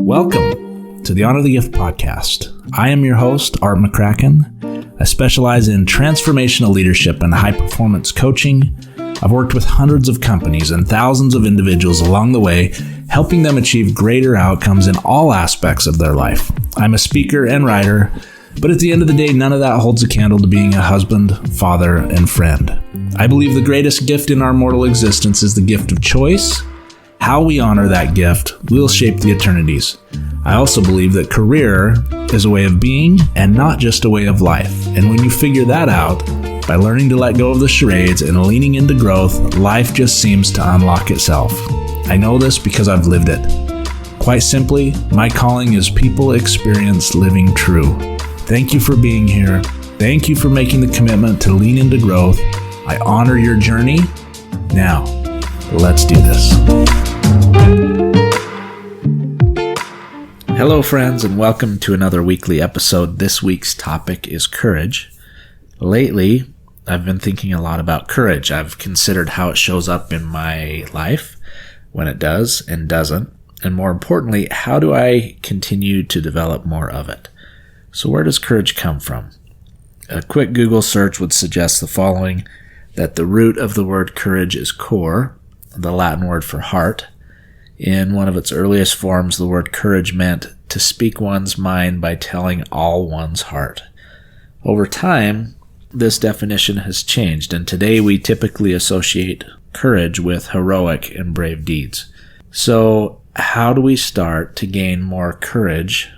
Welcome to the Honor the Gift podcast. I am your host, Art McCracken. I specialize in transformational leadership and high-performance coaching. I've worked with hundreds of companies and thousands of individuals along the way, helping them achieve greater outcomes in all aspects of their life. I'm a speaker and writer, but at the end of the day, none of that holds a candle to being a husband, father, and friend. I believe the greatest gift in our mortal existence is the gift of choice. How we honor that gift will shape the eternities. I also believe that career is a way of being and not just a way of life. And when you figure that out, by learning to let go of the charades and leaning into growth, life just seems to unlock itself. I know this because I've lived it. Quite simply, my calling is people experience living true. Thank you for being here. Thank you for making the commitment to lean into growth. I honor your journey. Now, let's do this. Hello, friends, and welcome to another weekly episode. This week's topic is courage. Lately, I've been thinking a lot about courage. I've considered how it shows up in my life, when it does and doesn't, and more importantly, how do I continue to develop more of it? So where does courage come from? A quick Google search would suggest the following, that the root of the word courage is cor, the Latin word for heart. In one of its earliest forms, the word courage meant to speak one's mind by telling all one's heart. Over time, this definition has changed, and today we typically associate courage with heroic and brave deeds. So, how do we start to gain more courage,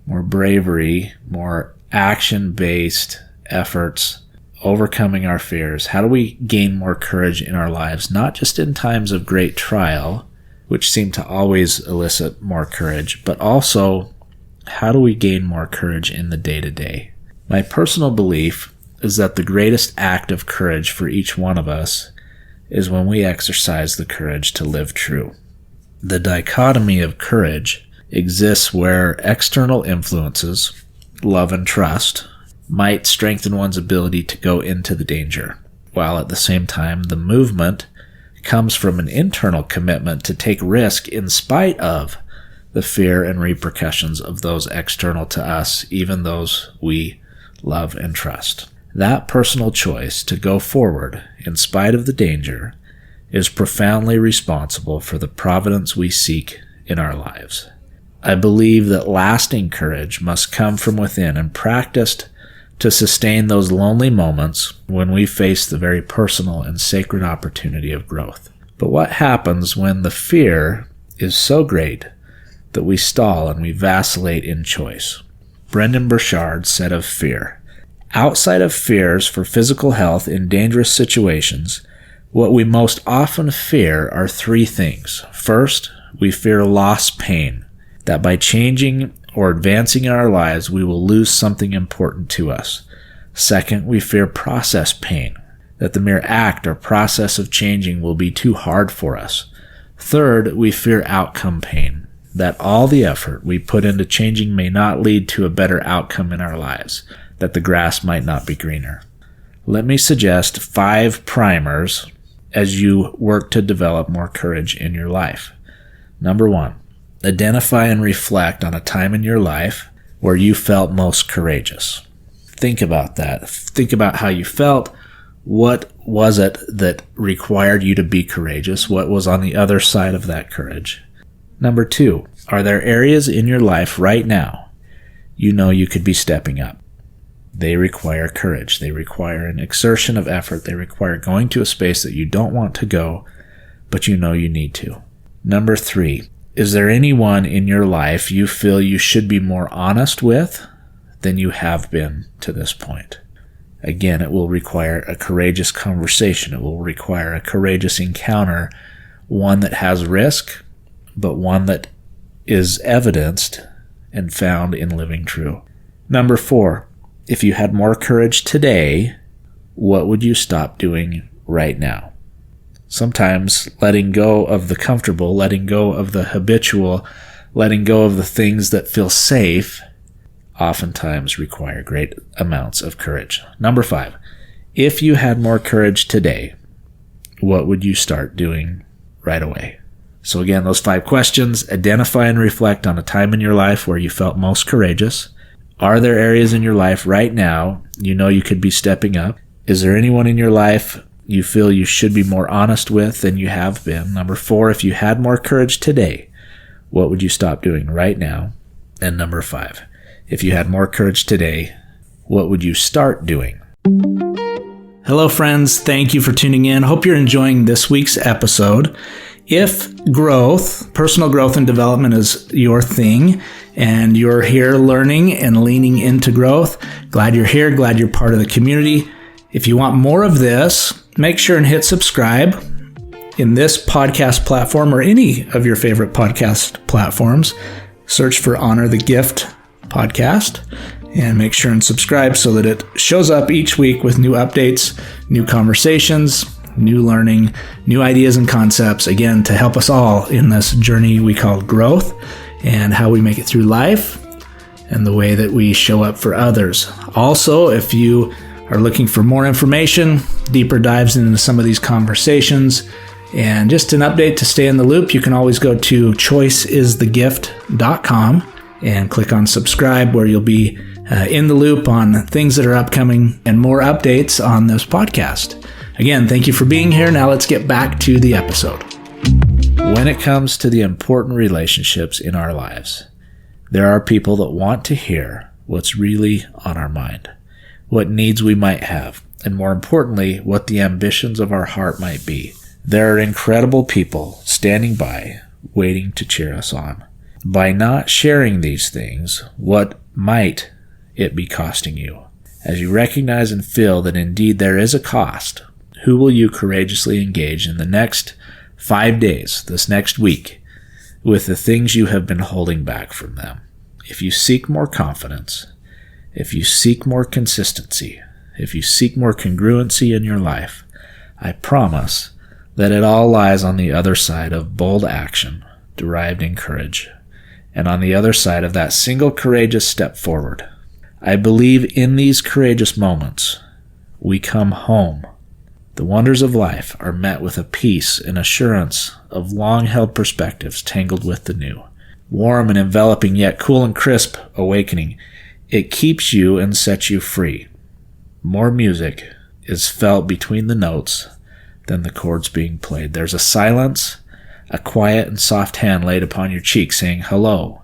more bravery, more action-based efforts, overcoming our fears? How do we gain more courage in our lives, not just in times of great trial, which seem to always elicit more courage, but also how do we gain more courage in the day-to-day? My personal belief is that the greatest act of courage for each one of us is when we exercise the courage to live true. The dichotomy of courage exists where external influences, love and trust, might strengthen one's ability to go into the danger, while at the same time the movement comes from an internal commitment to take risk in spite of the fear and repercussions of those external to us, even those we love and trust. That personal choice to go forward in spite of the danger is profoundly responsible for the providence we seek in our lives. I believe that lasting courage must come from within and practiced to sustain those lonely moments when we face the very personal and sacred opportunity of growth. But what happens when the fear is so great that we stall and we vacillate in choice? Brendan Burchard said of fear, "Outside of fears for physical health in dangerous situations, what we most often fear are three things. First, we fear loss pain, that by changing or advancing in our lives, we will lose something important to us. Second, we fear process pain, that the mere act or process of changing will be too hard for us. Third, we fear outcome pain, that all the effort we put into changing may not lead to a better outcome in our lives, that the grass might not be greener." Let me suggest 5 primers as you work to develop more courage in your life. Number 1. Identify and reflect on a time in your life where you felt most courageous. Think about that. Think about how you felt. What was it that required you to be courageous? What was on the other side of that courage? Number 2, are there areas in your life right now you know you could be stepping up? They require courage. They require an exertion of effort. They require going to a space that you don't want to go, but you know you need to. Number 3, is there anyone in your life you feel you should be more honest with than you have been to this point? Again, it will require a courageous conversation. It will require a courageous encounter, one that has risk, but one that is evidenced and found in living true. Number 4, if you had more courage today, what would you stop doing right now? Sometimes letting go of the comfortable, letting go of the habitual, letting go of the things that feel safe oftentimes require great amounts of courage. Number 5, if you had more courage today, what would you start doing right away? So again, those 5 questions: identify and reflect on a time in your life where you felt most courageous. Are there areas in your life right now you know you could be stepping up? Is there anyone in your life you feel you should be more honest with than you have been? Number 4, if you had more courage today, what would you stop doing right now? And number 5, if you had more courage today, what would you start doing? Hello, friends. Thank you for tuning in. Hope you're enjoying this week's episode. If growth, personal growth and development is your thing, and you're here learning and leaning into growth, glad you're here, glad you're part of the community. If you want more of this, make sure and hit subscribe in this podcast platform or any of your favorite podcast platforms. Search for Honor the Gift podcast and make sure and subscribe so that it shows up each week with new updates, new conversations, new learning, new ideas and concepts, again, to help us all in this journey we call growth and how we make it through life and the way that we show up for others. Also, if you are looking for more information, deeper dives into some of these conversations, and just an update to stay in the loop, you can always go to choiceisthegift.com and click on subscribe, where you'll be in the loop on things that are upcoming and more updates on this podcast. Again, thank you for being here. Now let's get back to the episode. When it comes to the important relationships in our lives, there are people that want to hear what's really on our mind, what needs we might have, and more importantly, what the ambitions of our heart might be. There are incredible people standing by, waiting to cheer us on. By not sharing these things, what might it be costing you? As you recognize and feel that indeed there is a cost, who will you courageously engage in the next 5 days, this next week, with the things you have been holding back from them? If you seek more confidence, if you seek more consistency, if you seek more congruency in your life, I promise that it all lies on the other side of bold action derived in courage, and on the other side of that single courageous step forward. I believe in these courageous moments, we come home. The wonders of life are met with a peace and assurance of long-held perspectives tangled with the new. Warm and enveloping, yet cool and crisp awakening. It keeps you and sets you free. More music is felt between the notes than the chords being played. There's a silence, a quiet and soft hand laid upon your cheek saying hello,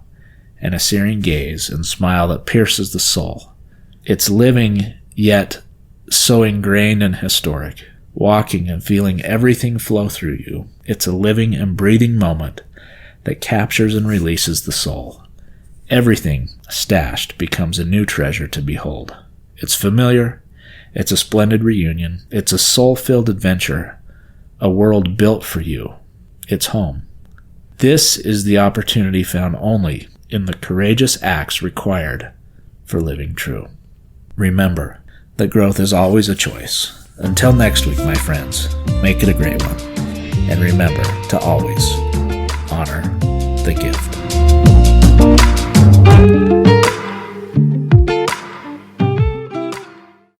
and a searing gaze and smile that pierces the soul. It's living, yet so ingrained and historic, walking and feeling everything flow through you. It's a living and breathing moment that captures and releases the soul. Everything stashed becomes a new treasure to behold. It's familiar. It's a splendid reunion. It's a soul-filled adventure, a world built for you. It's home. This is the opportunity found only in the courageous acts required for living true. Remember that growth is always a choice. Until next week, my friends, make it a great one. And remember to always honor the gift.